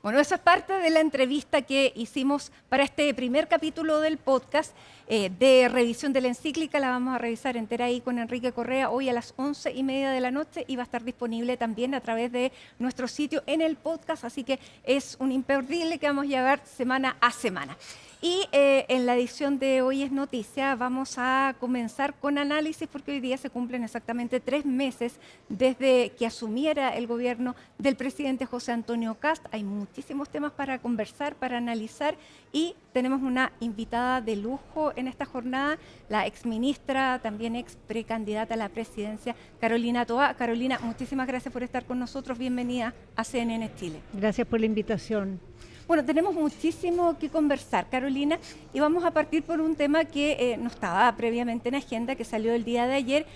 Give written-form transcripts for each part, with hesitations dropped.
Bueno, eso es parte de la entrevista que hicimos para este primer capítulo del podcast de revisión de la encíclica. La vamos a revisar entera ahí con Enrique Correa hoy a las 11:30 de la noche y va a estar disponible también a través de nuestro sitio en el podcast, así que es un imperdible que vamos a llevar semana a semana. Y en la edición de Hoy es Noticia vamos a comenzar con análisis porque hoy día se cumplen exactamente 3 meses desde que asumiera el gobierno del presidente José Antonio Kast. Hay muchísimos temas para conversar, para analizar y tenemos una invitada de lujo en esta jornada, la exministra, también ex precandidata a la presidencia, Carolina Toá. Carolina, muchísimas gracias por estar con nosotros. Bienvenida a CNN Chile. Gracias por la invitación. Bueno, tenemos muchísimo que conversar, Carolina, y vamos a partir por un tema que no estaba previamente en agenda, que salió el día de ayer,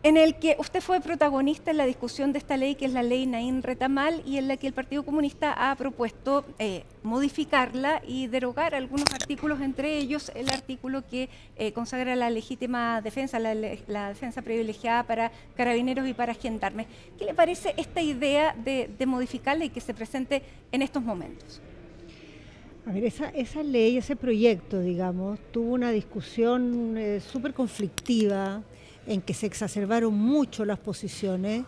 en el que usted fue protagonista en la discusión de esta ley, que es la ley Naín Retamal, y en la que el Partido Comunista ha propuesto modificarla y derogar algunos artículos, entre ellos el artículo que consagra la legítima defensa, la defensa privilegiada para carabineros y para gendarmes. ¿Qué le parece esta idea de modificarla y que se presente en estos momentos? A ver, esa ley, ese proyecto, digamos, tuvo una discusión súper conflictiva, en que se exacerbaron mucho las posiciones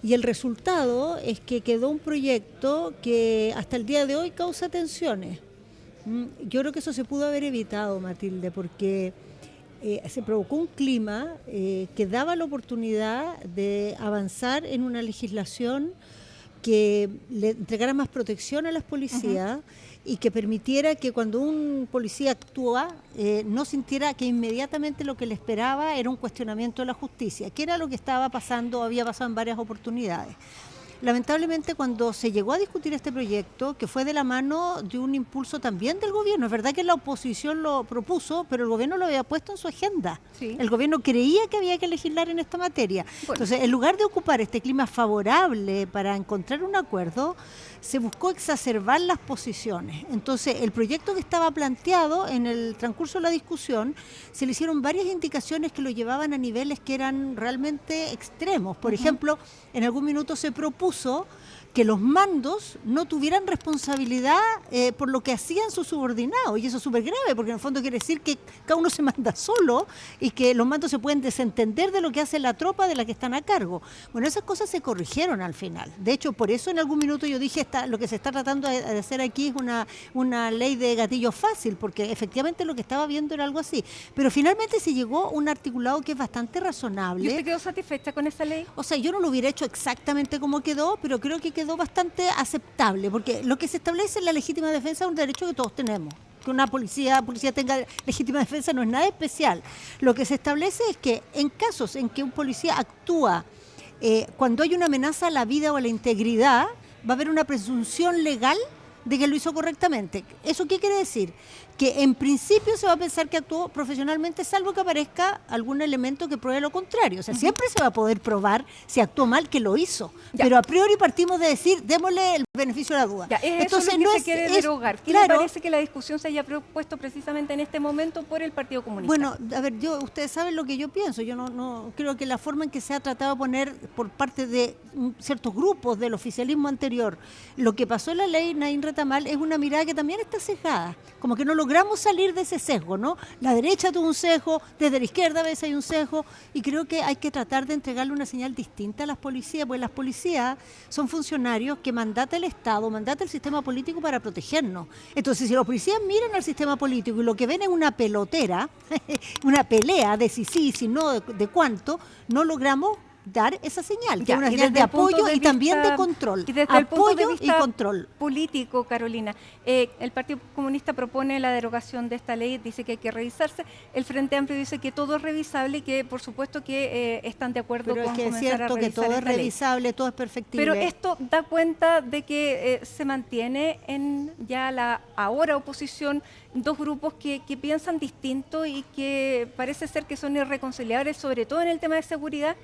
y el resultado es que quedó un proyecto que hasta el día de hoy causa tensiones. Yo creo que eso se pudo haber evitado, Matilde, porque se provocó un clima que daba la oportunidad de avanzar en una legislación que le entregara más protección a las policías y que permitiera que cuando un policía actúa no sintiera que inmediatamente lo que le esperaba era un cuestionamiento de la justicia, que era lo que estaba pasando, había pasado en varias oportunidades. Lamentablemente, cuando se llegó a discutir este proyecto, que fue de la mano de un impulso también del gobierno, es verdad que la oposición lo propuso, pero el gobierno lo había puesto en su agenda. Sí. El gobierno creía que había que legislar en esta materia. Bueno. Entonces, en lugar de ocupar este clima favorable para encontrar un acuerdo, se buscó exacerbar las posiciones. Entonces, el proyecto que estaba planteado en el transcurso de la discusión, se le hicieron varias indicaciones que lo llevaban a niveles que eran realmente extremos. Por ejemplo, en algún minuto se propuso que los mandos no tuvieran responsabilidad por lo que hacían sus subordinados, y eso es súper grave, porque en el fondo quiere decir que cada uno se manda solo y que los mandos se pueden desentender de lo que hace la tropa de la que están a cargo. Bueno, esas cosas se corrigieron al final. De hecho, por eso en algún minuto yo dije, lo que se está tratando de hacer aquí es una ley de gatillo fácil, porque efectivamente lo que estaba viendo era algo así. Pero finalmente se llegó a un articulado que es bastante razonable. ¿Y usted quedó satisfecha con esa ley? O sea, yo no lo hubiera hecho exactamente como quedó, pero creo que quedó bastante aceptable, porque lo que se establece en la legítima defensa es un derecho que todos tenemos. Que una policía tenga legítima defensa no es nada especial. Lo que se establece es que en casos en que un policía actúa cuando hay una amenaza a la vida o a la integridad, va a haber una presunción legal de que lo hizo correctamente. ¿Eso qué quiere decir? Que en principio se va a pensar que actuó profesionalmente, salvo que aparezca algún elemento que pruebe lo contrario. O sea, siempre se va a poder probar si actuó mal que lo hizo. Ya. Pero a priori partimos de decir, démosle el beneficio de la duda. Ya, entonces eso es lo que se quiere derogar. ¿Qué le parece que la discusión se haya propuesto precisamente en este momento por el Partido Comunista? Bueno, a ver, ustedes saben lo que yo pienso. Yo no creo que la forma en que se ha tratado de poner por parte de ciertos grupos del oficialismo anterior, lo que pasó en la ley Naín Retamal es una mirada que también está sesgada. Como que no logramos salir de ese sesgo, ¿no? La derecha tuvo un sesgo, desde la izquierda a veces hay un sesgo, y creo que hay que tratar de entregarle una señal distinta a las policías, porque las policías son funcionarios que mandata el Estado, mandata el sistema político para protegernos. Entonces, si los policías miran al sistema político y lo que ven es una pelotera, una pelea de si sí, si no, de cuánto, no logramos dar esa señal, que es una señal de apoyo y también de control. Y desde el punto de vista político, Carolina, el Partido Comunista propone la derogación de esta ley, dice que hay que revisarse. El Frente Amplio dice que todo es revisable y que por supuesto que están de acuerdo con comenzar a revisar. Pero es que es cierto que todo es revisable, todo es perfectible. Pero esto da cuenta de que se mantiene en ya la ahora oposición dos grupos que piensan distinto y que parece ser que son irreconciliables, sobre todo en el tema de seguridad.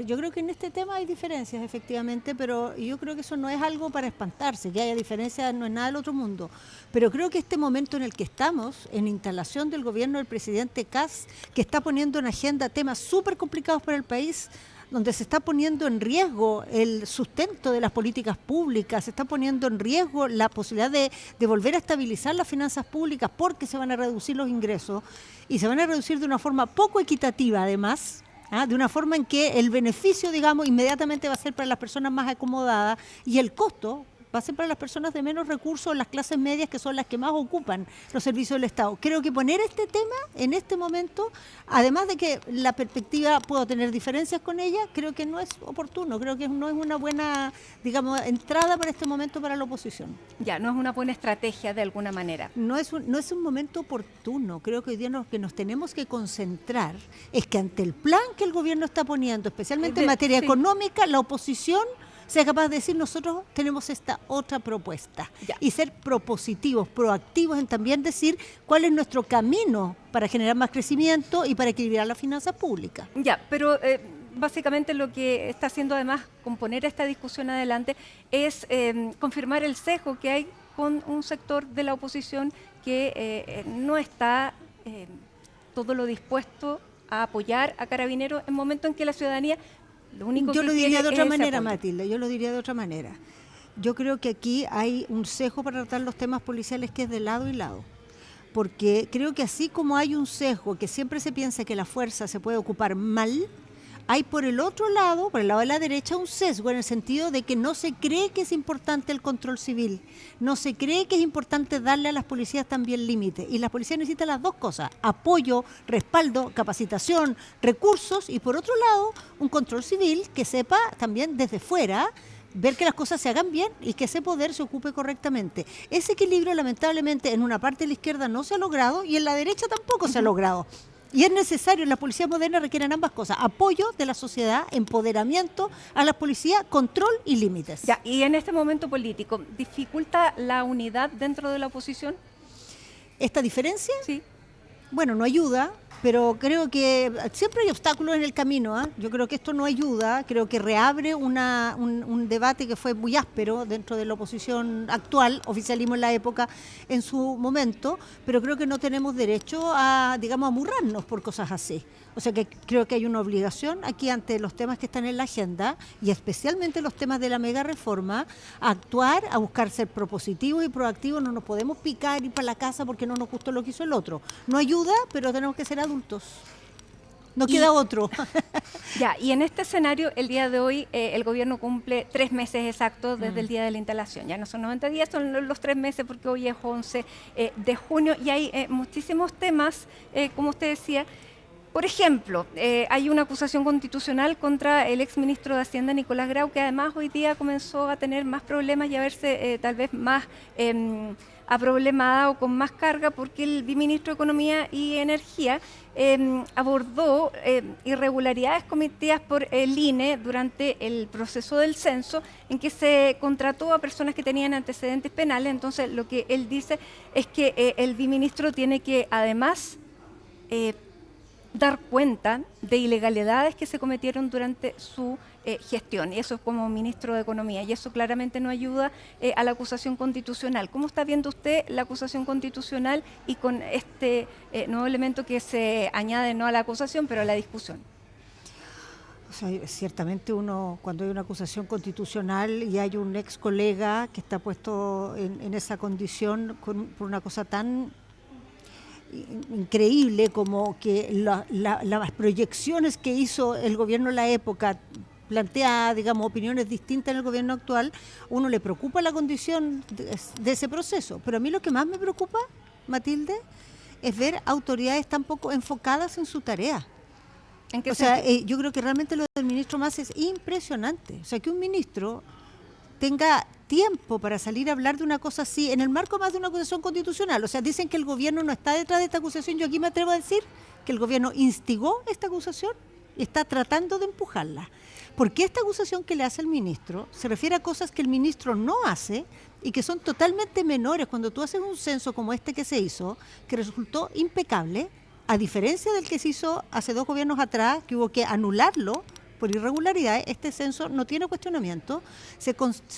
Yo creo que en este tema hay diferencias, efectivamente, pero yo creo que eso no es algo para espantarse, que haya diferencias no es nada del otro mundo. Pero creo que este momento en el que estamos, en instalación del gobierno del presidente Kast, que está poniendo en agenda temas súper complicados para el país, donde se está poniendo en riesgo el sustento de las políticas públicas, se está poniendo en riesgo la posibilidad de volver a estabilizar las finanzas públicas porque se van a reducir los ingresos y se van a reducir de una forma poco equitativa además, de una forma en que el beneficio, digamos, inmediatamente va a ser para las personas más acomodadas y el costo va a ser para las personas de menos recursos, las clases medias, que son las que más ocupan los servicios del Estado. Creo que poner este tema en este momento, además de que la perspectiva puedo tener diferencias con ella, creo que no es oportuno, creo que no es una buena, digamos, entrada para este momento para la oposición. Ya, no es una buena estrategia de alguna manera. No es un momento oportuno. Creo que hoy día lo que nos tenemos que concentrar es que ante el plan que el gobierno está poniendo, especialmente en materia económica, la oposición sea capaz de decir nosotros tenemos esta otra propuesta y ser propositivos, proactivos en también decir cuál es nuestro camino para generar más crecimiento y para equilibrar las finanzas públicas. Ya, pero básicamente lo que está haciendo además con poner esta discusión adelante es confirmar el sesgo que hay con un sector de la oposición que no está todo lo dispuesto a apoyar a Carabineros en momento en que la ciudadanía yo lo diría de otra manera, Matilde, yo lo diría de otra manera. Yo creo que aquí hay un sesgo para tratar los temas policiales que es de lado y lado. Porque creo que así como hay un sesgo que siempre se piensa que la fuerza se puede ocupar mal, hay por el otro lado, por el lado de la derecha, un sesgo en el sentido de que no se cree que es importante el control civil, no se cree que es importante darle a las policías también límites. Y las policías necesitan las dos cosas, apoyo, respaldo, capacitación, recursos y por otro lado, un control civil que sepa también desde fuera ver que las cosas se hagan bien y que ese poder se ocupe correctamente. Ese equilibrio lamentablemente en una parte de la izquierda no se ha logrado y en la derecha tampoco se ha logrado. Y es necesario, las policías modernas requieren ambas cosas, apoyo de la sociedad, empoderamiento a la policía, control y límites. Ya, y en este momento político, ¿dificulta la unidad dentro de la oposición? ¿Esta diferencia? Sí. Bueno, no ayuda, pero creo que siempre hay obstáculos en el camino. Yo creo que esto no ayuda, creo que reabre un debate que fue muy áspero dentro de la oposición actual, oficialismo en la época, en su momento, pero creo que no tenemos derecho a, digamos, a murrarnos por cosas así. O sea que creo que hay una obligación aquí ante los temas que están en la agenda y especialmente los temas de la mega reforma, a actuar, a buscar ser propositivos y proactivos. No nos podemos picar, ir para la casa porque no nos gustó lo que hizo el otro. No ayuda, pero tenemos que ser adultos. No queda otro. Ya, y en este escenario, el día de hoy, el gobierno cumple 3 meses exactos desde el día de la instalación. Ya no son 90 días, son los 3 meses porque hoy es 11 de junio y hay muchísimos temas, como usted decía. Por ejemplo, hay una acusación constitucional contra el exministro de Hacienda, Nicolás Grau, que además hoy día comenzó a tener más problemas y a verse tal vez más aproblemada o con más carga, porque el viceministro de Economía y Energía abordó irregularidades cometidas por el INE durante el proceso del censo, en que se contrató a personas que tenían antecedentes penales. Entonces, lo que él dice es que el viceministro tiene que, además, dar cuenta de ilegalidades que se cometieron durante su gestión, y eso es como ministro de Economía, y eso claramente no ayuda a la acusación constitucional. ¿Cómo está viendo usted la acusación constitucional y con este nuevo elemento que se añade no a la acusación, pero a la discusión? O sea, ciertamente uno, cuando hay una acusación constitucional y hay un ex colega que está puesto en esa condición por una cosa tan increíble como que las proyecciones que hizo el gobierno en la época plantea, digamos, opiniones distintas en el gobierno actual, uno le preocupa la condición de ese proceso. Pero a mí lo que más me preocupa, Matilde, es ver autoridades tan poco enfocadas en su tarea. ¿En qué sentido? Yo creo que realmente lo del ministro Mas es impresionante. O sea, que un ministro tenga tiempo para salir a hablar de una cosa así, en el marco más de una acusación constitucional. O sea, dicen que el gobierno no está detrás de esta acusación. Yo aquí me atrevo a decir que el gobierno instigó esta acusación y está tratando de empujarla. Porque esta acusación que le hace el ministro se refiere a cosas que el ministro no hace y que son totalmente menores. Cuando tú haces un censo como este que se hizo, que resultó impecable, a diferencia del que se hizo hace 2 gobiernos atrás, que hubo que anularlo por irregularidades. Este censo no tiene cuestionamiento. Se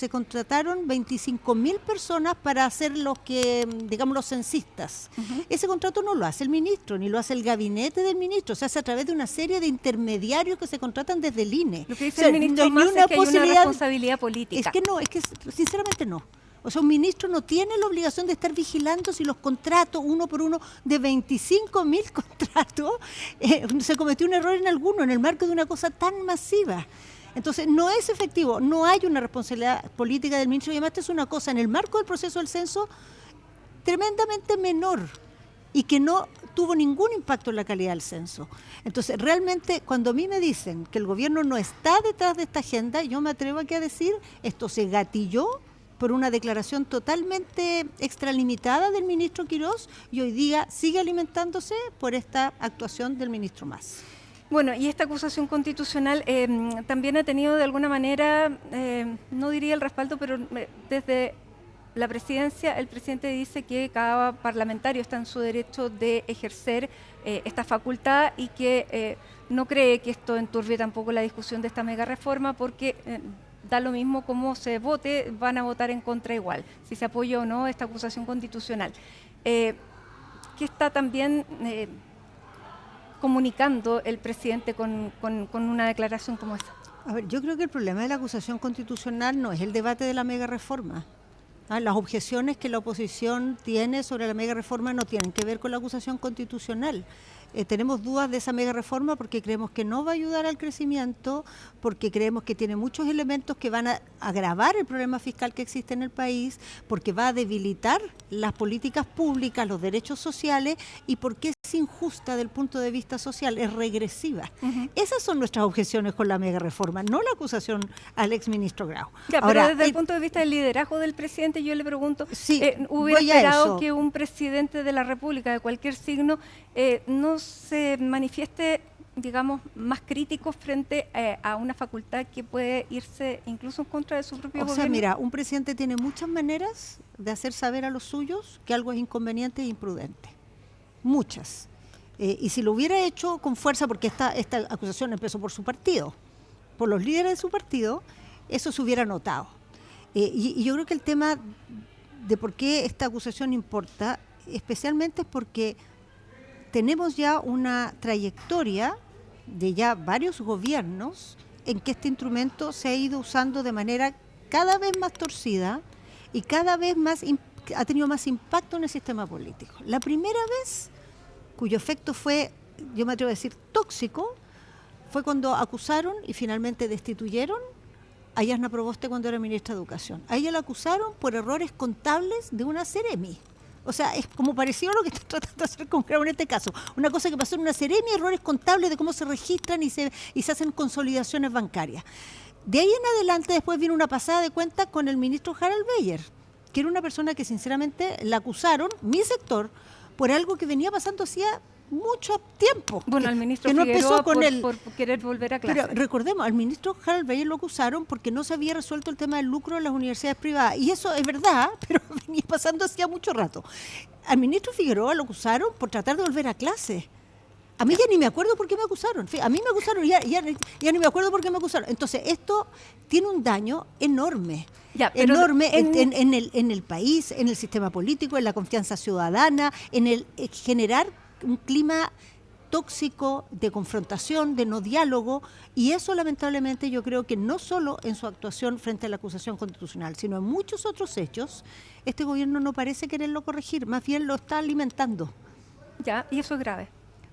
contrataron 25.000 personas para hacer los que, digamos, los censistas. Ese contrato no lo hace el ministro, ni lo hace el gabinete del ministro. Se hace a través de una serie de intermediarios que se contratan desde el INE. Lo que dice el ministro más es que hay una responsabilidad política. Es que sinceramente no. O sea, un ministro no tiene la obligación de estar vigilando si los contratos, uno por uno, de 25.000 contratos, se cometió un error en alguno, en el marco de una cosa tan masiva. Entonces, no es efectivo, no hay una responsabilidad política del ministro, y además es una cosa, en el marco del proceso del censo, tremendamente menor, y que no tuvo ningún impacto en la calidad del censo. Entonces, realmente, cuando a mí me dicen que el gobierno no está detrás de esta agenda, yo me atrevo aquí a decir, esto se gatilló por una declaración totalmente extralimitada del ministro Quirós, y hoy día sigue alimentándose por esta actuación del ministro Mas. Bueno, y esta acusación constitucional también ha tenido de alguna manera, no diría el respaldo, pero desde la presidencia, el presidente dice que cada parlamentario está en su derecho de ejercer esta facultad, y que no cree que esto enturbie tampoco la discusión de esta mega reforma, porque da lo mismo cómo se vote, van a votar en contra igual, si se apoya o no esta acusación constitucional. ¿Qué está también comunicando el presidente con una declaración como esta? A ver, yo creo que el problema de la acusación constitucional no es el debate de la mega reforma. Las objeciones que la oposición tiene sobre la mega reforma no tienen que ver con la acusación constitucional. Tenemos dudas de esa mega reforma porque creemos que no va a ayudar al crecimiento, porque creemos que tiene muchos elementos que van a agravar el problema fiscal que existe en el país, porque va a debilitar las políticas públicas, los derechos sociales, y porque es injusta del punto de vista social, es regresiva. Esas son nuestras objeciones con la mega reforma, no la acusación al exministro Grau. Ya, ahora, pero desde el punto de vista del liderazgo del presidente, yo le pregunto, sí, ¿hubiera esperado que un presidente de la República de cualquier signo no se manifieste, digamos, más crítico frente a una facultad que puede irse incluso en contra de su propio gobierno? O sea, mira, un presidente tiene muchas maneras de hacer saber a los suyos que algo es inconveniente e imprudente. Muchas. Y si lo hubiera hecho con fuerza, porque esta acusación empezó por su partido, por los líderes de su partido, eso se hubiera notado. Y yo creo que el tema de por qué esta acusación importa, especialmente es porque tenemos ya una trayectoria de ya varios gobiernos en que este instrumento se ha ido usando de manera cada vez más torcida y cada vez más ha tenido más impacto en el sistema político. La primera vez, cuyo efecto fue, yo me atrevo a decir, tóxico, fue cuando acusaron y finalmente destituyeron a Yasna Proboste cuando era ministra de Educación. A ella la acusaron por errores contables de una Seremi. O sea, es como parecido a lo que está tratando de hacer con Grau en este caso. Una cosa que pasó en una Seremi, errores contables de cómo se registran y se hacen consolidaciones bancarias. De ahí en adelante después vino una pasada de cuenta con el ministro Harald Beyer, que era una persona que sinceramente la acusaron, mi sector, por algo que venía pasando hacía mucho tiempo. Bueno, al ministro que no Figueroa empezó con por querer volver a clase. Pero recordemos, al ministro Harald Beyer lo acusaron porque no se había resuelto el tema del lucro de las universidades privadas. Y eso es verdad, pero venía pasando hacía mucho rato. Al ministro Figueroa lo acusaron por tratar de volver a clase. A mí ya ni me acuerdo por qué me acusaron. A mí me acusaron y ya ni me acuerdo por qué me acusaron. Entonces, esto tiene un daño enorme. Enorme en el país, en el sistema político, en la confianza ciudadana, en el generar un clima tóxico de confrontación, de no diálogo, y eso lamentablemente yo creo que no solo en su actuación frente a la acusación constitucional, sino en muchos otros hechos, este gobierno no parece quererlo corregir, más bien lo está alimentando. Ya, y eso es grave.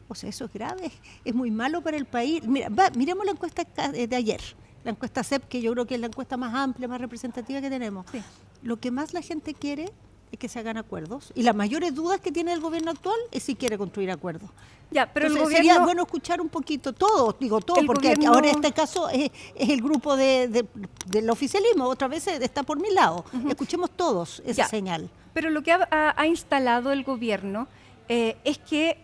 O sea, eso es grave, es muy malo para el país. Mira, miremos la encuesta de ayer, la encuesta CEP, que yo creo que es la encuesta más amplia, más representativa que tenemos. Sí. Lo que más la gente quiere es que se hagan acuerdos, y las mayores dudas que tiene el gobierno actual es si quiere construir acuerdos. Ya, pero entonces, el gobierno, sería bueno escuchar un poquito todo, porque gobierno, ahora en este caso es el grupo del oficialismo, otra vez está por mi lado. Escuchemos todos esa señal. Pero lo que ha instalado el gobierno es que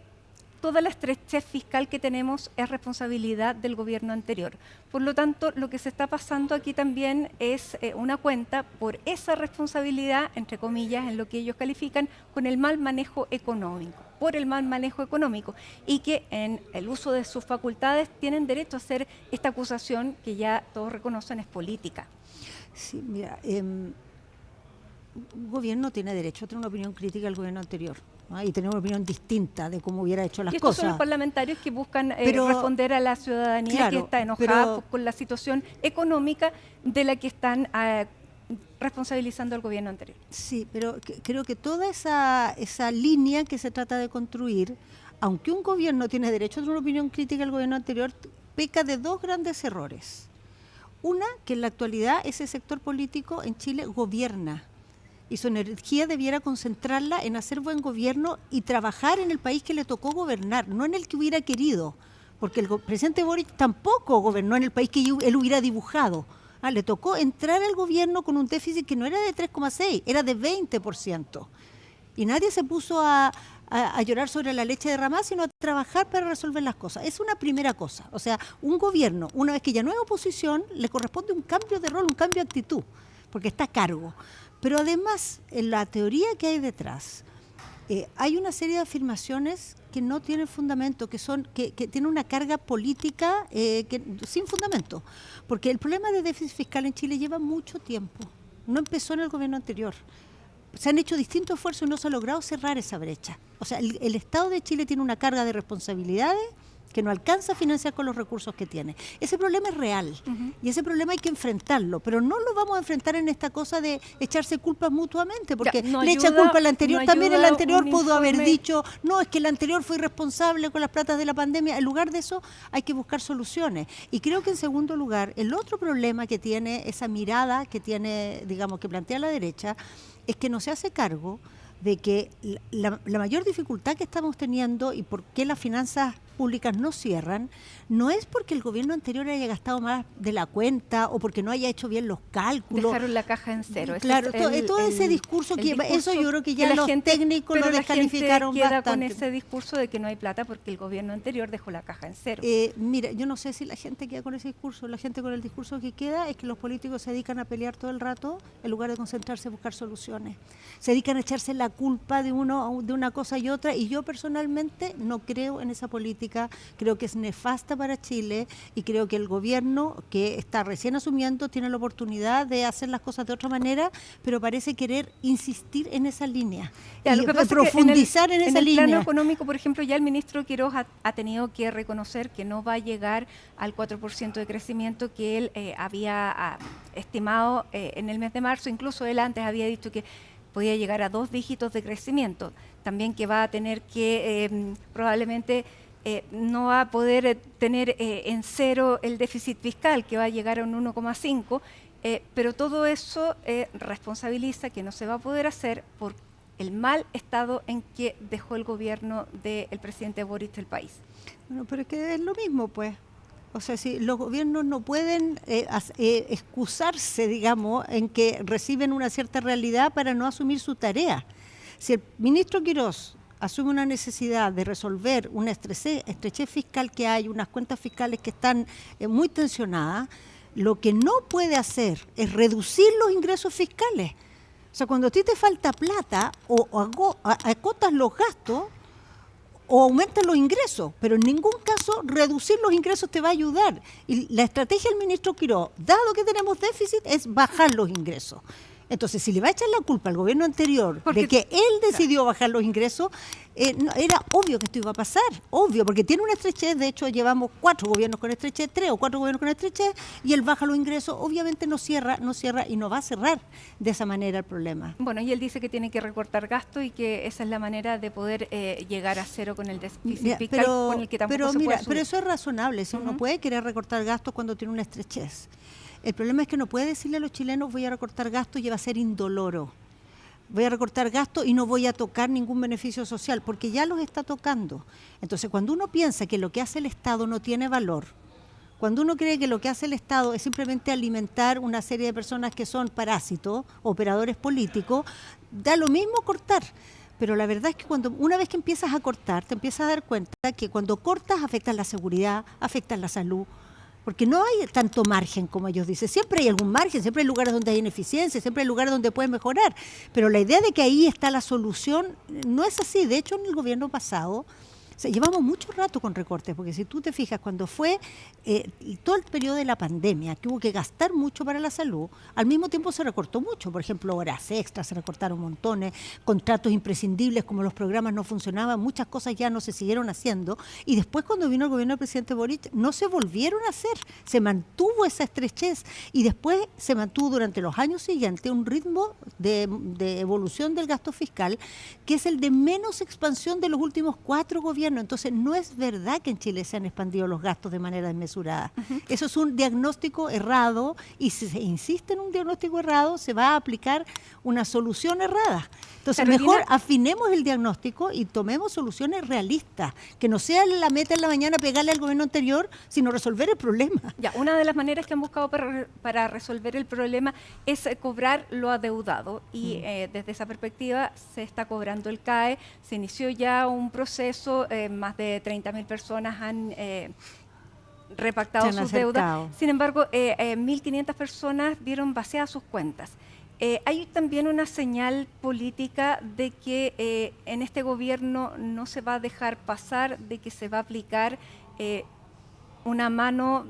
toda la estrechez fiscal que tenemos es responsabilidad del gobierno anterior. Por lo tanto, lo que se está pasando aquí también es una cuenta por esa responsabilidad, entre comillas, en lo que ellos califican con el mal manejo económico, por el mal manejo económico, y que en el uso de sus facultades tienen derecho a hacer esta acusación que ya todos reconocen es política. Sí, mira, un gobierno tiene derecho a tener una opinión crítica al gobierno anterior, ¿no? Y tener una opinión distinta de cómo hubiera hecho las y estos cosas. son los parlamentarios que buscan responder a la ciudadanía, claro, que está enojada con la situación económica de la que están responsabilizando al gobierno anterior. Sí, pero creo que toda esa línea que se trata de construir, aunque un gobierno tiene derecho a tener una opinión crítica al gobierno anterior, peca de dos grandes errores. Una, que en la actualidad ese sector político en Chile gobierna y su energía debiera concentrarla en hacer buen gobierno y trabajar en el país que le tocó gobernar, no en el que hubiera querido, porque el presidente Boric tampoco gobernó en el país que él hubiera dibujado. Le tocó entrar al gobierno con un déficit que no era de 3,6, era de 20%. Y nadie se puso a llorar sobre la leche derramada, sino a trabajar para resolver las cosas. Es una primera cosa. O sea, un gobierno, una vez que ya no es oposición, le corresponde un cambio de rol, un cambio de actitud, porque está a cargo. Pero además, en la teoría que hay detrás, hay una serie de afirmaciones que no tienen fundamento, que tienen una carga política sin fundamento. Porque el problema de déficit fiscal en Chile lleva mucho tiempo. No empezó en el gobierno anterior. Se han hecho distintos esfuerzos y no se ha logrado cerrar esa brecha. O sea, el Estado de Chile tiene una carga de responsabilidades que no alcanza a financiar con los recursos que tiene. Ese problema es real y ese problema hay que enfrentarlo, pero no lo vamos a enfrentar en esta cosa de echarse culpas mutuamente, porque ya, le echa culpa al anterior, también el anterior pudo haber dicho, no, es que el anterior fue irresponsable con las platas de la pandemia. En lugar de eso hay que buscar soluciones. Y creo que en segundo lugar, el otro problema que tiene esa mirada que tiene, digamos, que plantea la derecha, es que no se hace cargo de que la mayor dificultad que estamos teniendo y por qué las finanzas públicas no cierran, no es porque el gobierno anterior haya gastado más de la cuenta o porque no haya hecho bien los cálculos. Dejaron la caja en cero. Claro, todo ese discurso que eso yo creo que ya los técnicos lo descalificaron bastante. Queda con ese discurso de que no hay plata porque el gobierno anterior dejó la caja en cero. Mira, yo no sé si la gente queda con ese discurso. La gente con el discurso que queda es que los políticos se dedican a pelear todo el rato en lugar de concentrarse en buscar soluciones. Se dedican a echarse la culpa de una cosa y otra, y yo personalmente no creo en esa política. Creo que es nefasta para Chile y creo que el gobierno que está recién asumiendo tiene la oportunidad de hacer las cosas de otra manera, pero parece querer insistir en esa línea y profundizar en esa línea. En el plano económico, por ejemplo, ya el ministro Quiroz ha tenido que reconocer que no va a llegar al 4% de crecimiento que él había estimado en el mes de marzo. Incluso él antes había dicho que podía llegar a 2 dígitos de crecimiento. También que va a tener que probablemente no va a poder tener en cero el déficit fiscal, que va a llegar a un 1,5, pero todo eso responsabiliza que no se va a poder hacer por el mal estado en que dejó el gobierno del presidente Boric del país. Bueno, pero es que es lo mismo, pues. O sea, si los gobiernos no pueden excusarse, digamos, en que reciben una cierta realidad para no asumir su tarea. Si el ministro Quiroz asume una necesidad de resolver una estrechez fiscal que hay, unas cuentas fiscales que están muy tensionadas, lo que no puede hacer es reducir los ingresos fiscales. O sea, cuando a ti te falta plata, o acotas los gastos, o aumentan los ingresos, pero en ningún caso reducir los ingresos te va a ayudar. Y la estrategia del ministro Quiroz, dado que tenemos déficit, es bajar los ingresos. Entonces, si le va a echar la culpa al gobierno anterior de que él decidió bajar los ingresos, era obvio que esto iba a pasar, obvio, porque tiene una estrechez. De hecho, llevamos 4 gobiernos con estrechez, 3 o 4 gobiernos con estrechez, y él baja los ingresos, obviamente no cierra y no va a cerrar de esa manera el problema. Bueno, y él dice que tiene que recortar gastos y que esa es la manera de poder llegar a cero con el déficit fiscal, con el que tampoco se puede subir. Pero eso es razonable, si uno puede querer recortar gastos cuando tiene una estrechez. El problema es que no puede decirle a los chilenos voy a recortar gastos y va a ser indoloro. Voy a recortar gastos y no voy a tocar ningún beneficio social, porque ya los está tocando. Entonces, cuando uno piensa que lo que hace el Estado no tiene valor, cuando uno cree que lo que hace el Estado es simplemente alimentar una serie de personas que son parásitos, operadores políticos, da lo mismo cortar. Pero la verdad es que una vez que empiezas a cortar, te empiezas a dar cuenta que cuando cortas afectas la seguridad, afectas la salud, porque no hay tanto margen como ellos dicen. Siempre hay algún margen, siempre hay lugares donde hay ineficiencia, siempre hay lugares donde pueden mejorar. Pero la idea de que ahí está la solución no es así. De hecho, en el gobierno pasado, o sea, llevamos mucho rato con recortes, porque si tú te fijas, cuando fue todo el periodo de la pandemia, que hubo que gastar mucho para la salud, al mismo tiempo se recortó mucho. Por ejemplo, horas extras, se recortaron montones, contratos imprescindibles, como los programas no funcionaban, muchas cosas ya no se siguieron haciendo. Y después, cuando vino el gobierno del presidente Boric, no se volvieron a hacer. Se mantuvo esa estrechez y después se mantuvo durante los años siguientes un ritmo de evolución del gasto fiscal que es el de menos expansión de los últimos 4 gobiernos. Entonces, no es verdad que en Chile se han expandido los gastos de manera desmesurada. Eso es un diagnóstico errado, y si se insiste en un diagnóstico errado, se va a aplicar una solución errada. Entonces, Carolina, mejor afinemos el diagnóstico y tomemos soluciones realistas, que no sea la meta en la mañana pegarle al gobierno anterior, sino resolver el problema. Ya, una de las maneras que han buscado para resolver el problema es cobrar lo adeudado, y desde esa perspectiva se está cobrando el CAE. Se inició ya un proceso, más de 30.000 personas han repactado sus deudas. Sin embargo, 1.500 personas vieron vaciadas sus cuentas. Hay también una señal política de que en este gobierno no se va a dejar pasar, de que se va a aplicar una mano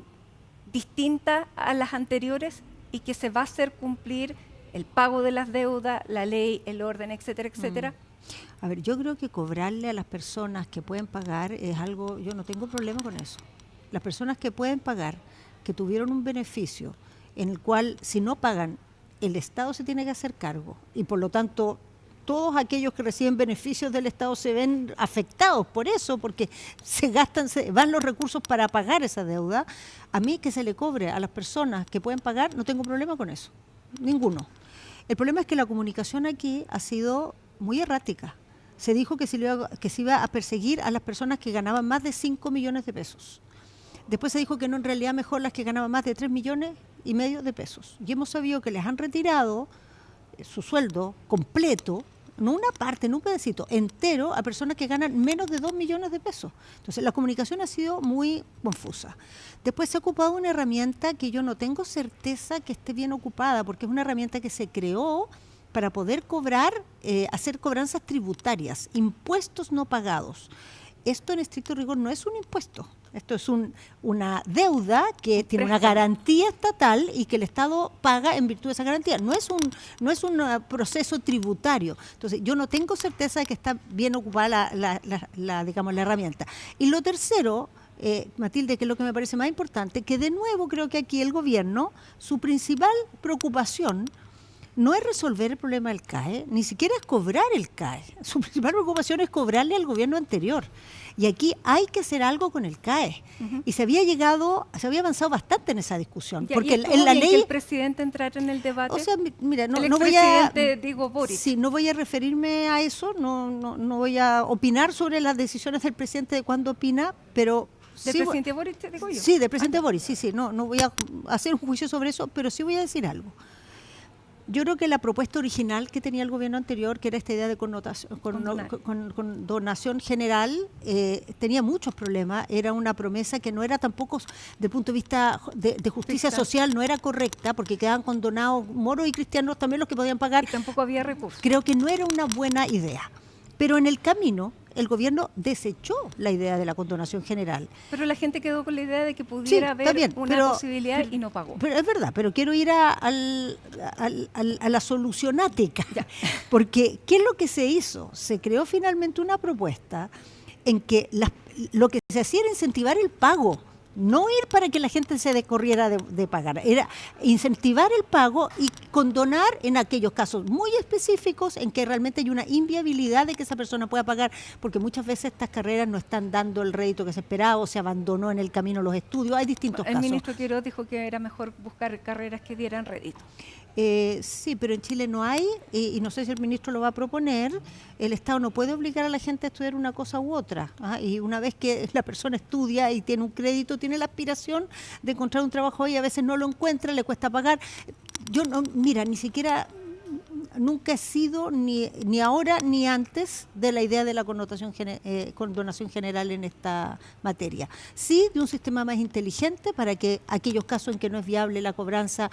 distinta a las anteriores y que se va a hacer cumplir el pago de las deudas, la ley, el orden, etcétera, etcétera. A ver, yo creo que cobrarle a las personas que pueden pagar es algo, yo no tengo problema con eso. Las personas que pueden pagar, que tuvieron un beneficio en el cual si no pagan, el Estado se tiene que hacer cargo, y por lo tanto todos aquellos que reciben beneficios del Estado se ven afectados por eso, porque van los recursos para pagar esa deuda. A mí, que se le cobre a las personas que pueden pagar, no tengo problema con eso, ninguno. El problema es que la comunicación aquí ha sido muy errática. Se dijo que se iba a perseguir a las personas que ganaban más de 5 millones de pesos. Después se dijo que no, en realidad mejor las que ganaban más de 3,5 millones de pesos. Y hemos sabido que les han retirado su sueldo completo, no una parte, no un pedacito, entero, a personas que ganan menos de 2 millones de pesos. Entonces, la comunicación ha sido muy confusa. Después se ha ocupado una herramienta que yo no tengo certeza que esté bien ocupada, porque es una herramienta que se creó para poder cobrar, hacer cobranzas tributarias, impuestos no pagados. Esto en estricto rigor no es un impuesto. Esto es una deuda que tiene una garantía estatal y que el Estado paga en virtud de esa garantía. No es un proceso tributario. Entonces, yo no tengo certeza de que está bien ocupada digamos, la herramienta. Y lo tercero, Matilde, que es lo que me parece más importante, que de nuevo creo que aquí el gobierno, su principal preocupación no es resolver el problema del CAE, ni siquiera es cobrar el CAE. Su principal preocupación es cobrarle al gobierno anterior. Y aquí hay que hacer algo con el CAE. Y se había avanzado bastante en esa discusión. Ya, porque en la ley, que el presidente entrara en el debate. O sea, mira, no voy Diego Boric. Sí, no voy a referirme a eso, no voy a opinar sobre las decisiones del presidente de cuándo opina, pero ¿Del presidente Boric, te digo yo? Sí, del presidente Boric, sí. No voy a hacer un juicio sobre eso, pero sí voy a decir algo. Yo creo que la propuesta original que tenía el gobierno anterior, que era esta idea de condonación general, tenía muchos problemas. Era una promesa que no era tampoco, desde el punto de vista de justicia social, no era correcta, porque quedaban condonados moros y cristianos también los que podían pagar. Y tampoco había recursos. Creo que no era una buena idea. Pero en el camino, el gobierno desechó la idea de la condonación general. Pero la gente quedó con la idea de que pudiera haber una posibilidad y no pagó. Pero es verdad, pero quiero ir a la solucionática. Porque, ¿qué es lo que se hizo? Se creó finalmente una propuesta en que lo que se hacía era incentivar el pago. No ir para que la gente se descorriera de pagar, era incentivar el pago y condonar en aquellos casos muy específicos en que realmente hay una inviabilidad de que esa persona pueda pagar, porque muchas veces estas carreras no están dando el rédito que se esperaba o se abandonó en el camino los estudios, hay distintos casos. El ministro Quiroz dijo que era mejor buscar carreras que dieran rédito. Sí, pero en Chile no hay, y no sé si el ministro lo va a proponer. El Estado no puede obligar a la gente a estudiar una cosa u otra. Y una vez que la persona estudia y tiene un crédito, tiene la aspiración de encontrar un trabajo y a veces no lo encuentra, le cuesta pagar. Mira, ni siquiera nunca he sido, ni ahora ni antes, de la idea de la condonación general en esta materia. Sí, de un sistema más inteligente para que aquellos casos en que no es viable la cobranza,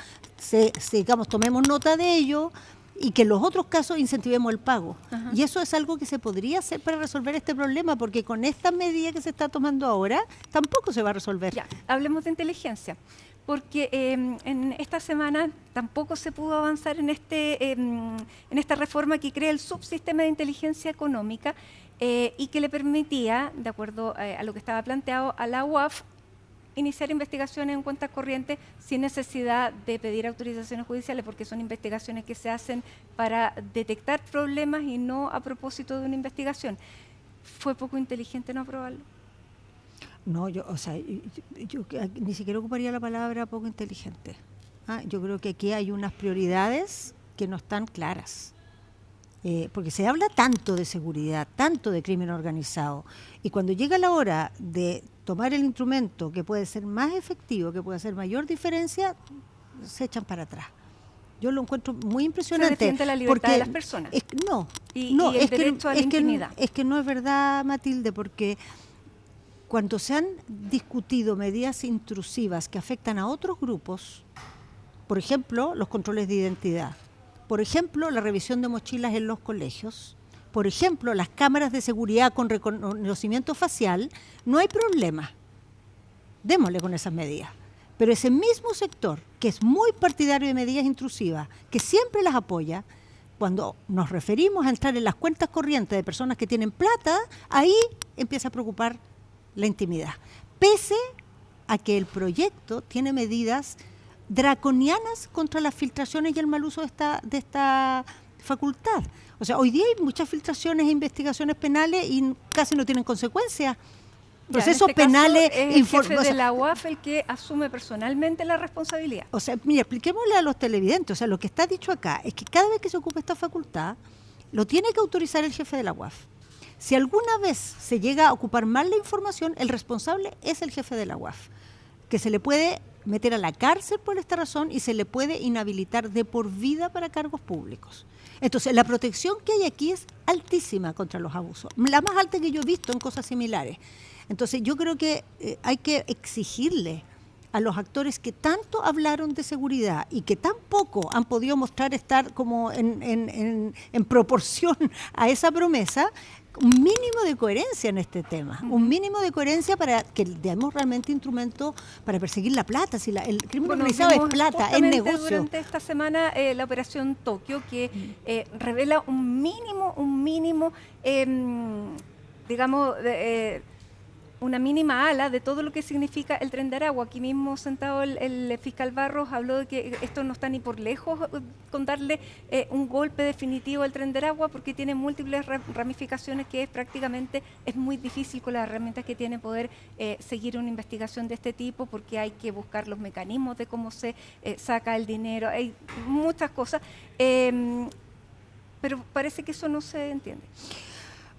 digamos, tomemos nota de ello, y que en los otros casos incentivemos el pago. Ajá. Y eso es algo que se podría hacer para resolver este problema, porque con esta medida que se está tomando ahora, tampoco se va a resolver. Ya, hablemos de inteligencia, porque en esta semana tampoco se pudo avanzar en esta reforma que crea el subsistema de inteligencia económica y que le permitía, de acuerdo a lo que estaba planteado, a la UAF iniciar investigaciones en cuentas corrientes sin necesidad de pedir autorizaciones judiciales, porque son investigaciones que se hacen para detectar problemas y no a propósito de una investigación. ¿Fue poco inteligente no aprobarlo? No, yo ni siquiera ocuparía la palabra poco inteligente. Yo creo que aquí hay unas prioridades que no están claras. Porque se habla tanto de seguridad, tanto de crimen organizado, y cuando llega la hora de tomar el instrumento que puede ser más efectivo, que puede hacer mayor diferencia, se echan para atrás. Yo lo encuentro muy impresionante. Se defiende la libertad de las personas. Y el derecho a la intimidad. Es que no es verdad, Matilde, porque cuando se han discutido medidas intrusivas que afectan a otros grupos, por ejemplo, los controles de identidad, por ejemplo, la revisión de mochilas en los colegios, por ejemplo, las cámaras de seguridad con reconocimiento facial, no hay problema. Démosle con esas medidas. Pero ese mismo sector, que es muy partidario de medidas intrusivas, que siempre las apoya, cuando nos referimos a entrar en las cuentas corrientes de personas que tienen plata, ahí empieza a preocupar la intimidad. Pese a que el proyecto tiene medidas draconianas contra las filtraciones y el mal uso de esta facultad. O sea, hoy día hay muchas filtraciones e investigaciones penales y casi no tienen consecuencias. Procesos penales... Es el jefe de la UAF el que asume personalmente la responsabilidad. O sea, mira, expliquémosle a los televidentes. O sea, lo que está dicho acá es que cada vez que se ocupe esta facultad, lo tiene que autorizar el jefe de la UAF. Si alguna vez se llega a ocupar mal la información, el responsable es el jefe de la UAF, que se le puede meter a la cárcel por esta razón y se le puede inhabilitar de por vida para cargos públicos. Entonces, la protección que hay aquí es altísima contra los abusos, la más alta que yo he visto en cosas similares. Entonces, yo creo que hay que exigirle a los actores que tanto hablaron de seguridad y que tan poco han podido mostrar estar como en proporción a esa promesa, un mínimo de coherencia en este tema, un mínimo de coherencia para que demos realmente instrumentos para perseguir la plata. Si el crimen organizado es plata, es negocio. Durante esta semana la operación Tokio, que revela un mínimo, digamos, una mínima ala de todo lo que significa el Tren de Aragua. Aquí mismo sentado el fiscal Barros habló de que esto no está ni por lejos con darle un golpe definitivo al Tren de Aragua, porque tiene múltiples ramificaciones que es muy difícil con las herramientas que tiene poder seguir una investigación de este tipo, porque hay que buscar los mecanismos de cómo se saca el dinero, hay muchas cosas, pero parece que eso no se entiende.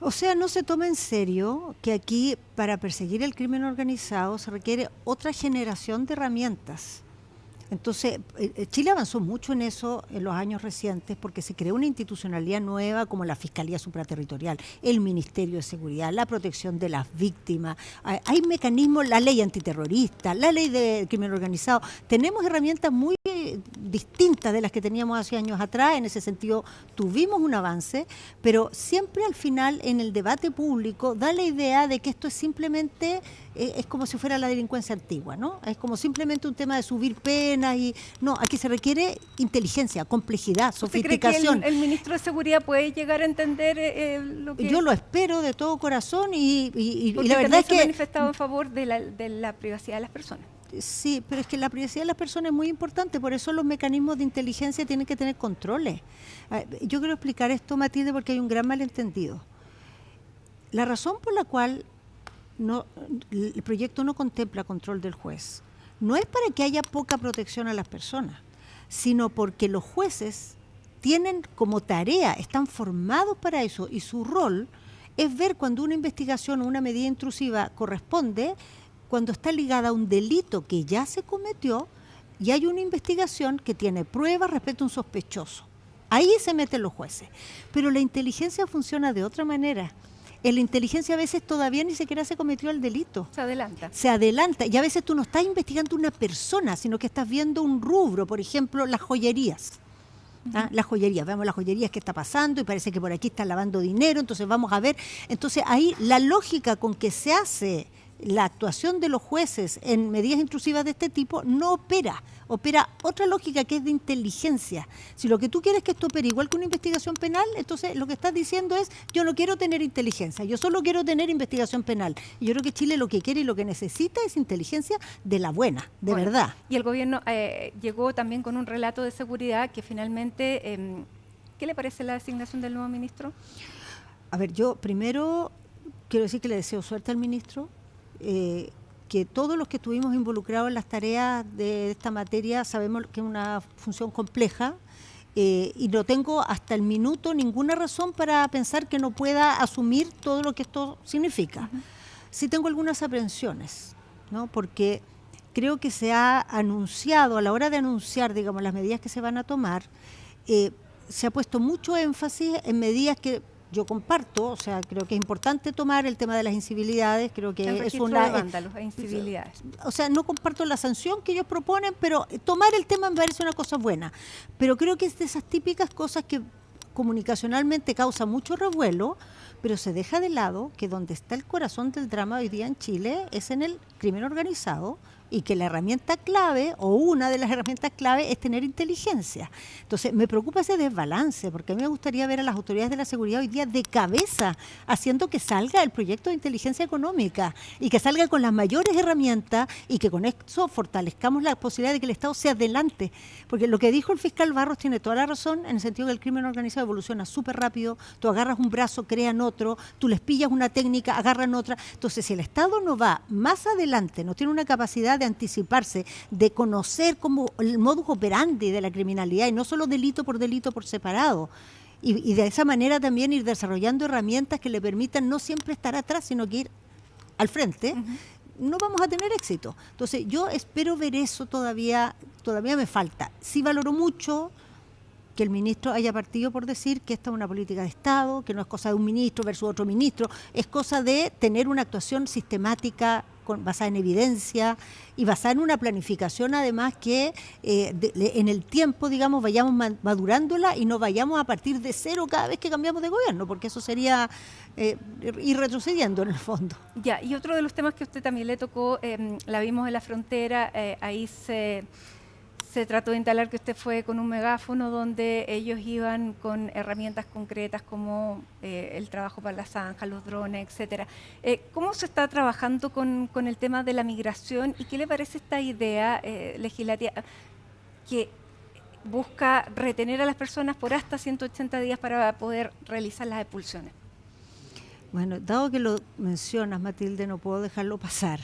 O sea, no se toma en serio que aquí para perseguir el crimen organizado se requiere otra generación de herramientas. Entonces, Chile avanzó mucho en eso en los años recientes porque se creó una institucionalidad nueva como la Fiscalía Supraterritorial, el Ministerio de Seguridad, la protección de las víctimas. Hay mecanismos, la ley antiterrorista, la ley de crimen organizado. Tenemos herramientas muy distintas de las que teníamos hace años atrás. En ese sentido, tuvimos un avance, pero siempre al final en el debate público da la idea de que esto es simplemente... es como si fuera la delincuencia antigua, ¿no? Es como simplemente un tema de subir penas y... No, aquí se requiere inteligencia, complejidad, sofisticación. ¿Usted cree que el ministro de Seguridad puede llegar a entender lo que...? Yo lo espero de todo corazón y la verdad es que... se ha manifestado en favor de la privacidad de las personas. Sí, pero es que la privacidad de las personas es muy importante, por eso los mecanismos de inteligencia tienen que tener controles. Yo quiero explicar esto, Matilde, porque hay un gran malentendido. La razón por la cual el proyecto no contempla control del juez no es para que haya poca protección a las personas, sino porque los jueces tienen como tarea, están formados para eso, y su rol es ver cuando una investigación o una medida intrusiva corresponde, cuando está ligada a un delito que ya se cometió y hay una investigación que tiene pruebas respecto a un sospechoso. Ahí se meten los jueces. Pero la inteligencia funciona de otra manera. En la inteligencia a veces todavía ni siquiera se cometió el delito. Se adelanta. Se adelanta. Y a veces tú no estás investigando una persona, sino que estás viendo un rubro, por ejemplo, las joyerías. Las joyerías, vemos las joyerías que está pasando y parece que por aquí están lavando dinero, entonces vamos a ver. Entonces ahí la lógica con que se hace la actuación de los jueces en medidas intrusivas de este tipo no opera otra lógica que es de inteligencia. Si lo que tú quieres es que esto opere igual que una investigación penal, entonces lo que estás diciendo es yo no quiero tener inteligencia, yo solo quiero tener investigación penal. Y yo creo que Chile lo que quiere y lo que necesita es inteligencia de la buena, de verdad. Y el gobierno llegó también con un relato de seguridad que finalmente, ¿qué le parece la designación del nuevo ministro? A ver, yo primero quiero decir que le deseo suerte al ministro, que todos los que estuvimos involucrados en las tareas de esta materia sabemos que es una función compleja y no tengo hasta el minuto ninguna razón para pensar que no pueda asumir todo lo que esto significa. Sí tengo algunas aprensiones, ¿no? Porque creo que se ha anunciado, a la hora de anunciar, digamos, las medidas que se van a tomar, se ha puesto mucho énfasis en medidas que yo comparto, o sea, creo que es importante tomar el tema de las incivilidades, creo que es una... de vándalos e incivilidades. O sea, no comparto la sanción que ellos proponen, pero tomar el tema me parece una cosa buena. Pero creo que es de esas típicas cosas que comunicacionalmente causa mucho revuelo, pero se deja de lado que donde está el corazón del drama hoy día en Chile es en el crimen organizado, y que la herramienta clave o una de las herramientas clave es tener inteligencia. Entonces me preocupa ese desbalance, porque a mí me gustaría ver a las autoridades de la seguridad hoy día de cabeza haciendo que salga el proyecto de inteligencia económica y que salga con las mayores herramientas y que con eso fortalezcamos la posibilidad de que el Estado se adelante, porque lo que dijo el fiscal Barros tiene toda la razón en el sentido que el crimen organizado evoluciona súper rápido, tú agarras un brazo, crean otro, tú les pillas una técnica, agarran otra. Entonces si el Estado no va más adelante, no tiene una capacidad de anticiparse, de conocer como el modus operandi de la criminalidad y no solo delito por separado, y de esa manera también ir desarrollando herramientas que le permitan no siempre estar atrás, sino que ir al frente, no vamos a tener éxito. Entonces yo espero ver eso, todavía me falta. Sí valoro mucho que el ministro haya partido por decir que esta es una política de Estado, que no es cosa de un ministro versus otro ministro, es cosa de tener una actuación sistemática basada en evidencia y basada en una planificación además que en el tiempo, digamos, vayamos madurándola y no vayamos a partir de cero cada vez que cambiamos de gobierno, porque eso sería ir retrocediendo en el fondo. Ya, y otro de los temas que a usted también le tocó, la vimos en la frontera, ahí se trató de instalar que usted fue con un megáfono donde ellos iban con herramientas concretas como el trabajo para la zanja, los drones, etcétera. ¿Cómo se está trabajando con el tema de la migración y qué le parece esta idea legislativa que busca retener a las personas por hasta 180 días para poder realizar las expulsiones? Bueno, dado que lo mencionas, Matilde, no puedo dejarlo pasar.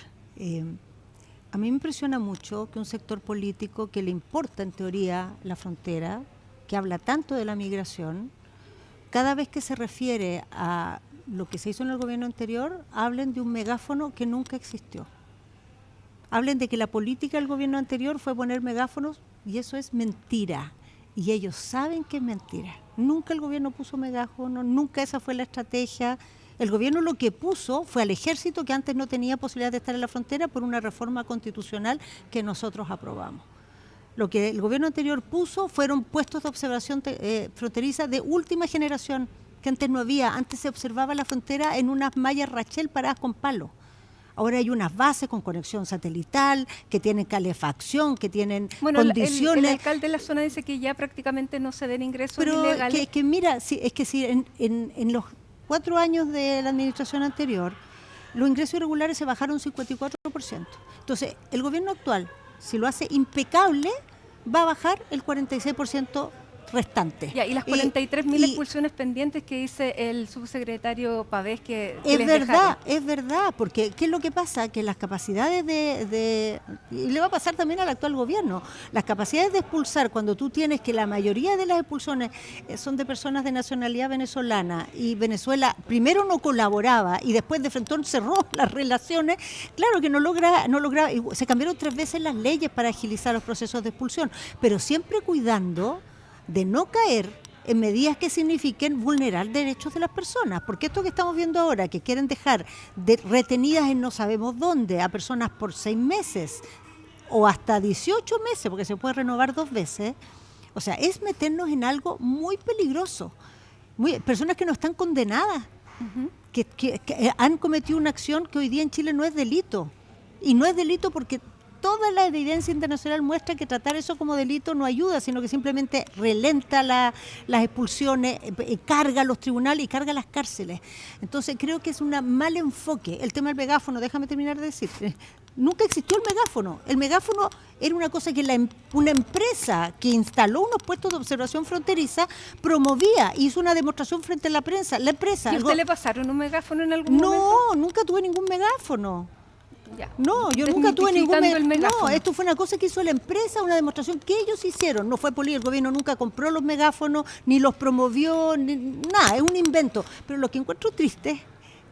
A mí me impresiona mucho que un sector político que le importa en teoría la frontera, que habla tanto de la migración, cada vez que se refiere a lo que se hizo en el gobierno anterior, hablen de un megáfono que nunca existió. Hablen de que la política del gobierno anterior fue poner megáfonos y eso es mentira. Y ellos saben que es mentira. Nunca el gobierno puso megáfono, nunca esa fue la estrategia. El gobierno lo que puso fue al ejército, que antes no tenía posibilidad de estar en la frontera, por una reforma constitucional que nosotros aprobamos. Lo que el gobierno anterior puso fueron puestos de observación fronteriza de última generación, que antes no había. Antes se observaba la frontera en unas mallas Rachel paradas con palo. Ahora hay unas bases con conexión satelital, que tienen calefacción, que tienen condiciones. El alcalde de la zona dice que ya prácticamente no se den ingresos ilegales. Pero que mira, es que si en los 4 años de la administración anterior, los ingresos irregulares se bajaron un 54%. Entonces, el gobierno actual, si lo hace impecable, va a bajar el 46% restante. Ya, y las 43.000 expulsiones pendientes que dice el subsecretario Pavés que es verdad, es verdad, porque ¿qué es lo que pasa? Que las capacidades y le va a pasar también al actual gobierno, las capacidades de expulsar, cuando tú tienes que la mayoría de las expulsiones son de personas de nacionalidad venezolana y Venezuela primero no colaboraba y después de frente cerró las relaciones, claro que no logra, se cambiaron 3 veces las leyes para agilizar los procesos de expulsión, pero siempre cuidando de no caer en medidas que signifiquen vulnerar derechos de las personas, porque esto que estamos viendo ahora, que quieren dejar retenidas en no sabemos dónde a personas por 6 meses o hasta 18 meses, porque se puede renovar 2 veces, o sea, es meternos en algo muy peligroso. Personas que no están condenadas, que han cometido una acción que hoy día en Chile no es delito, y no es delito porque toda la evidencia internacional muestra que tratar eso como delito no ayuda, sino que simplemente relenta las expulsiones, carga los tribunales y carga las cárceles. Entonces creo que es un mal enfoque. El tema del megáfono, déjame terminar de decirte, nunca existió el megáfono. El megáfono era una cosa que una empresa que instaló unos puestos de observación fronteriza promovía, hizo una demostración frente a la prensa. La empresa. ¿Y a usted le pasaron un megáfono en algún momento? No, nunca tuve ningún megáfono. Ya. No, yo nunca tuve ningún megáfono. No, esto fue una cosa que hizo la empresa, una demostración que ellos hicieron. No fue el gobierno nunca compró los megáfonos, ni los promovió, nada, es un invento. Pero lo que encuentro triste,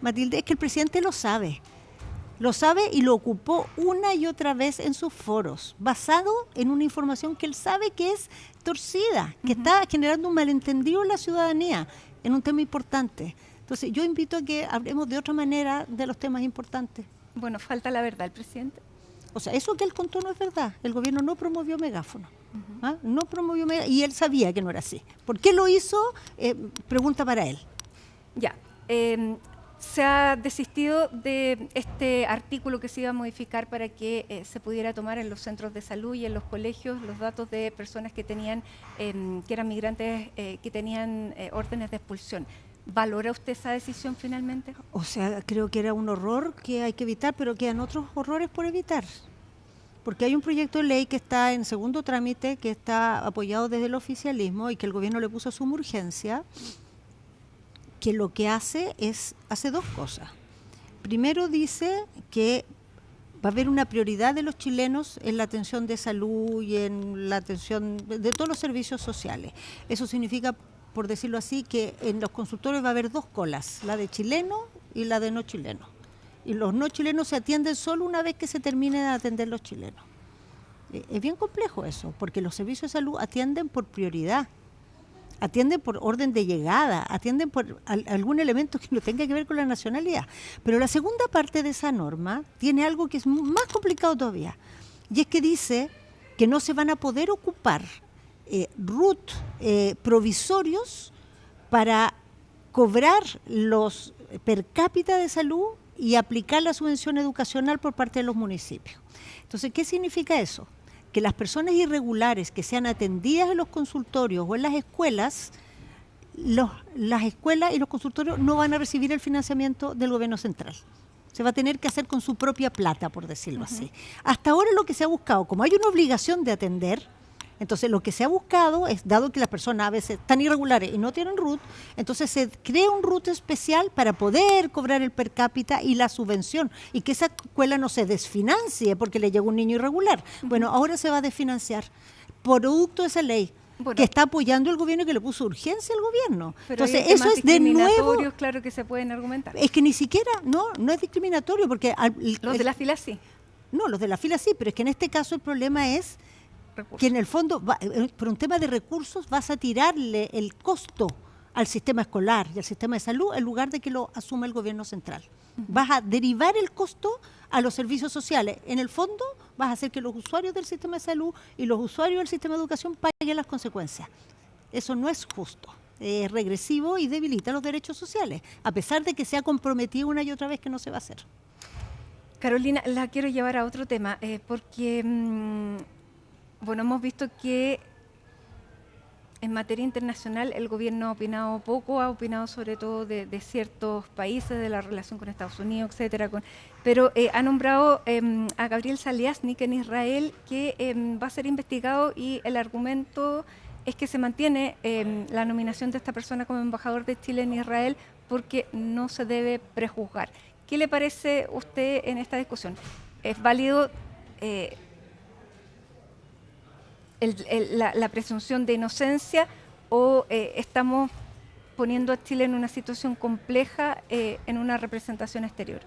Matilde, es que el presidente lo sabe y lo ocupó una y otra vez en sus foros, basado en una información que él sabe que es torcida, que está generando un malentendido en la ciudadanía, en un tema importante. Entonces yo invito a que hablemos de otra manera de los temas importantes. Bueno, falta la verdad, el presidente. O sea, eso que él contó no es verdad. El gobierno no promovió megáfono. No promovió megáfono, y él sabía que no era así. ¿Por qué lo hizo? Pregunta para él. Ya. Se ha desistido de este artículo que se iba a modificar para que se pudiera tomar en los centros de salud y en los colegios los datos de personas que tenían, que eran migrantes, que tenían órdenes de expulsión. ¿Valora usted esa decisión finalmente? O sea, creo que era un horror que hay que evitar, pero quedan otros horrores por evitar. Porque hay un proyecto de ley que está en segundo trámite, que está apoyado desde el oficialismo y que el gobierno le puso suma urgencia, que lo que hace 2 cosas. Primero dice que va a haber una prioridad de los chilenos en la atención de salud y en la atención de todos los servicios sociales. Eso significa, por decirlo así, que en los consultorios va a haber 2 colas, la de chileno y la de no chileno. Y los no chilenos se atienden solo una vez que se termine de atender los chilenos. Es bien complejo eso, porque los servicios de salud atienden por prioridad, atienden por orden de llegada, atienden por algún elemento que no tenga que ver con la nacionalidad. Pero la segunda parte de esa norma tiene algo que es más complicado todavía, y es que dice que no se van a poder ocupar RUT provisorios para cobrar los per cápita de salud y aplicar la subvención educacional por parte de los municipios. Entonces, ¿qué significa eso? Que las personas irregulares que sean atendidas en los consultorios o en las escuelas, las escuelas y los consultorios no van a recibir el financiamiento del gobierno central. Se va a tener que hacer con su propia plata, por decirlo así. Hasta ahora lo que se ha buscado, como hay una obligación de atender, entonces lo que se ha buscado es, dado que las personas a veces están irregulares y no tienen RUT, entonces se crea un RUT especial para poder cobrar el per cápita y la subvención, y que esa escuela no se desfinancie porque le llegó un niño irregular. Bueno, ahora se va a desfinanciar, producto de esa ley. Bueno, que está apoyando el gobierno y que le puso urgencia al gobierno. Pero entonces, eso es de nuevo. Claro que se pueden argumentar. Es que ni siquiera, no es discriminatorio, porque los de la fila sí. No, los de la fila sí, pero es que en este caso el problema es que en el fondo, por un tema de recursos, vas a tirarle el costo al sistema escolar y al sistema de salud en lugar de que lo asuma el gobierno central. Vas a derivar el costo a los servicios sociales. En el fondo, vas a hacer que los usuarios del sistema de salud y los usuarios del sistema de educación paguen las consecuencias. Eso no es justo. Es regresivo y debilita los derechos sociales, a pesar de que se ha comprometido una y otra vez que no se va a hacer. Carolina, la quiero llevar a otro tema, porque bueno, hemos visto que en materia internacional el gobierno ha opinado poco, ha opinado sobre todo de ciertos países, de la relación con Estados Unidos, etcétera. Pero ha nombrado a Gabriel Saliasnik en Israel, que va a ser investigado, y el argumento es que se mantiene la nominación de esta persona como embajador de Chile en Israel porque no se debe prejuzgar. ¿Qué le parece a usted en esta discusión? ¿Es válido la presunción de inocencia o estamos poniendo a Chile en una situación compleja en una representación exterior?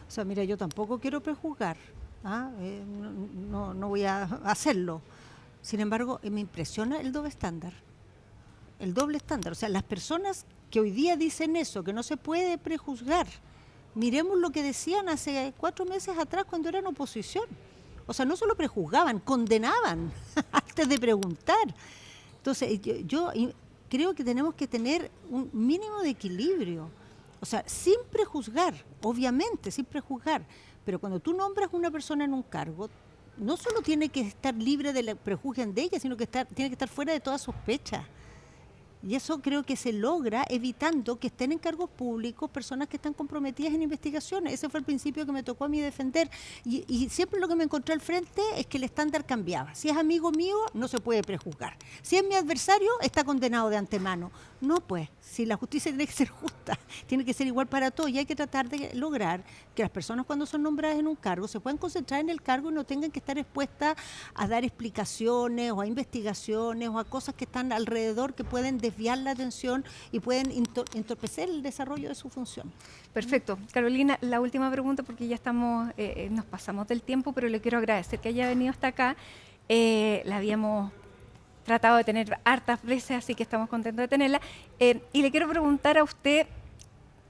O sea, mira, yo tampoco quiero prejuzgar, no voy a hacerlo. Sin embargo, me impresiona el doble estándar. el doble estándar. O sea, las personas que hoy día dicen eso, que no se puede prejuzgar, miremos lo que decían hace 4 meses atrás cuando eran oposición. O sea, no solo prejuzgaban, condenaban antes de preguntar. Entonces, yo creo que tenemos que tener un mínimo de equilibrio. O sea, sin prejuzgar, obviamente, sin prejuzgar. Pero cuando tú nombras a una persona en un cargo, no solo tiene que estar libre de la prejuzgan de ella, sino que tiene que estar fuera de toda sospecha. Y eso creo que se logra evitando que estén en cargos públicos personas que están comprometidas en investigaciones. Ese fue el principio que me tocó a mí defender. Y siempre lo que me encontré al frente es que el estándar cambiaba. Si es amigo mío, no se puede prejuzgar. Si es mi adversario, está condenado de antemano. No, pues, si la justicia tiene que ser justa, tiene que ser igual para todos. Y hay que tratar de lograr que las personas cuando son nombradas en un cargo se puedan concentrar en el cargo y no tengan que estar expuestas a dar explicaciones o a investigaciones o a cosas que están alrededor que pueden desviar la atención y pueden entorpecer el desarrollo de su función. Perfecto. Carolina, la última pregunta, porque ya estamos, nos pasamos del tiempo, pero le quiero agradecer que haya venido hasta acá. La habíamos tratado de tener hartas veces, así que estamos contentos de tenerla. Y le quiero preguntar a usted,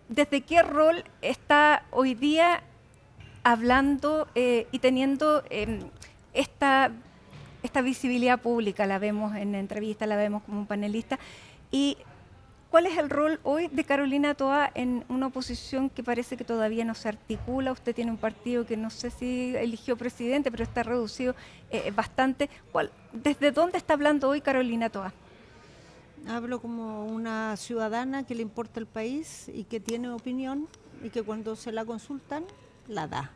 ¿desde qué rol está hoy día hablando y teniendo esta visibilidad pública? La vemos en entrevistas, la vemos como un panelista. ¿Y cuál es el rol hoy de Carolina Toá en una oposición que parece que todavía no se articula? Usted tiene un partido que no sé si eligió presidente, pero está reducido bastante. ¿Desde dónde está hablando hoy Carolina Toá? Hablo como una ciudadana que le importa el país y que tiene opinión y que cuando se la consultan, la da.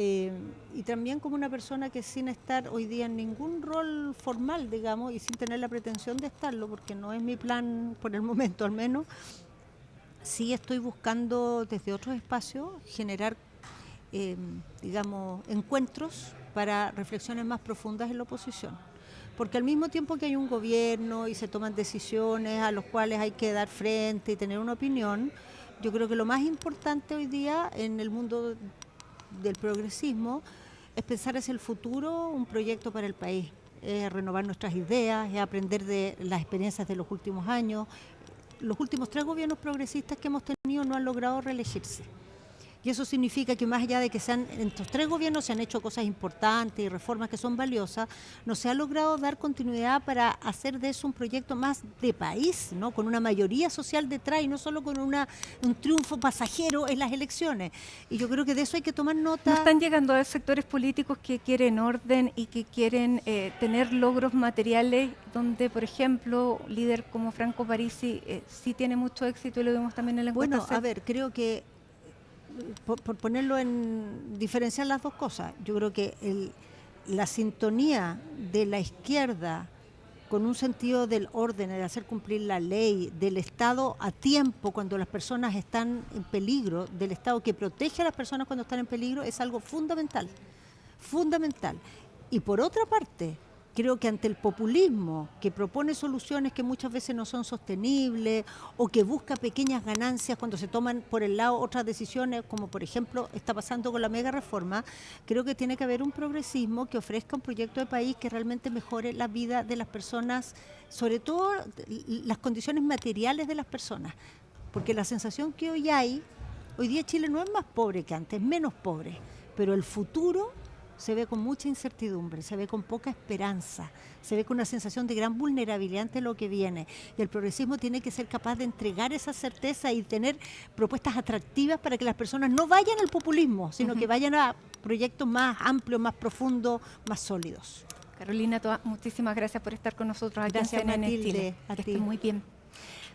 Y también como una persona que sin estar hoy día en ningún rol formal, digamos, y sin tener la pretensión de estarlo, porque no es mi plan por el momento al menos, sí estoy buscando desde otros espacios generar, digamos, encuentros para reflexiones más profundas en la oposición. Porque al mismo tiempo que hay un gobierno y se toman decisiones a los cuales hay que dar frente y tener una opinión, yo creo que lo más importante hoy día en el mundo del progresismo es pensar hacia el futuro, un proyecto para el país, es renovar nuestras ideas, es aprender de las experiencias de los últimos años. Los últimos 3 gobiernos progresistas que hemos tenido no han logrado reelegirse. Y eso significa que más allá de que en estos 3 gobiernos se han hecho cosas importantes y reformas que son valiosas, no se ha logrado dar continuidad para hacer de eso un proyecto más de país, ¿no? Con una mayoría social detrás y no solo con un triunfo pasajero en las elecciones. Y yo creo que de eso hay que tomar nota. ¿No están llegando a sectores políticos que quieren orden y que quieren tener logros materiales donde, por ejemplo, líder como Franco Parisi sí tiene mucho éxito y lo vemos también en la encuesta? Bueno, a ver, creo que por ponerlo diferenciar las dos cosas, yo creo que la sintonía de la izquierda con un sentido del orden, de hacer cumplir la ley, del Estado a tiempo cuando las personas están en peligro, del Estado que protege a las personas cuando están en peligro, es algo fundamental, fundamental. Y por otra parte, creo que ante el populismo que propone soluciones que muchas veces no son sostenibles o que busca pequeñas ganancias cuando se toman por el lado otras decisiones, como por ejemplo está pasando con la mega reforma, creo que tiene que haber un progresismo que ofrezca un proyecto de país que realmente mejore la vida de las personas, sobre todo las condiciones materiales de las personas. Porque la sensación que hoy día Chile no es más pobre que antes, es menos pobre, pero el futuro se ve con mucha incertidumbre, se ve con poca esperanza, se ve con una sensación de gran vulnerabilidad ante lo que viene. Y el progresismo tiene que ser capaz de entregar esa certeza y tener propuestas atractivas para que las personas no vayan al populismo, sino que vayan a proyectos más amplios, más profundos, más sólidos. Carolina Toá, muchísimas gracias por estar con nosotros aquí Gracias, en CNN Matilde, Chile. a Que ti. estén muy bien.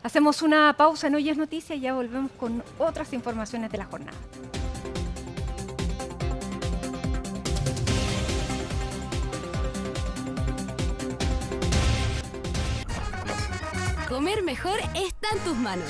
Hacemos una pausa en Hoy es Noticia y ya volvemos con otras informaciones de la jornada. Comer mejor está en tus manos.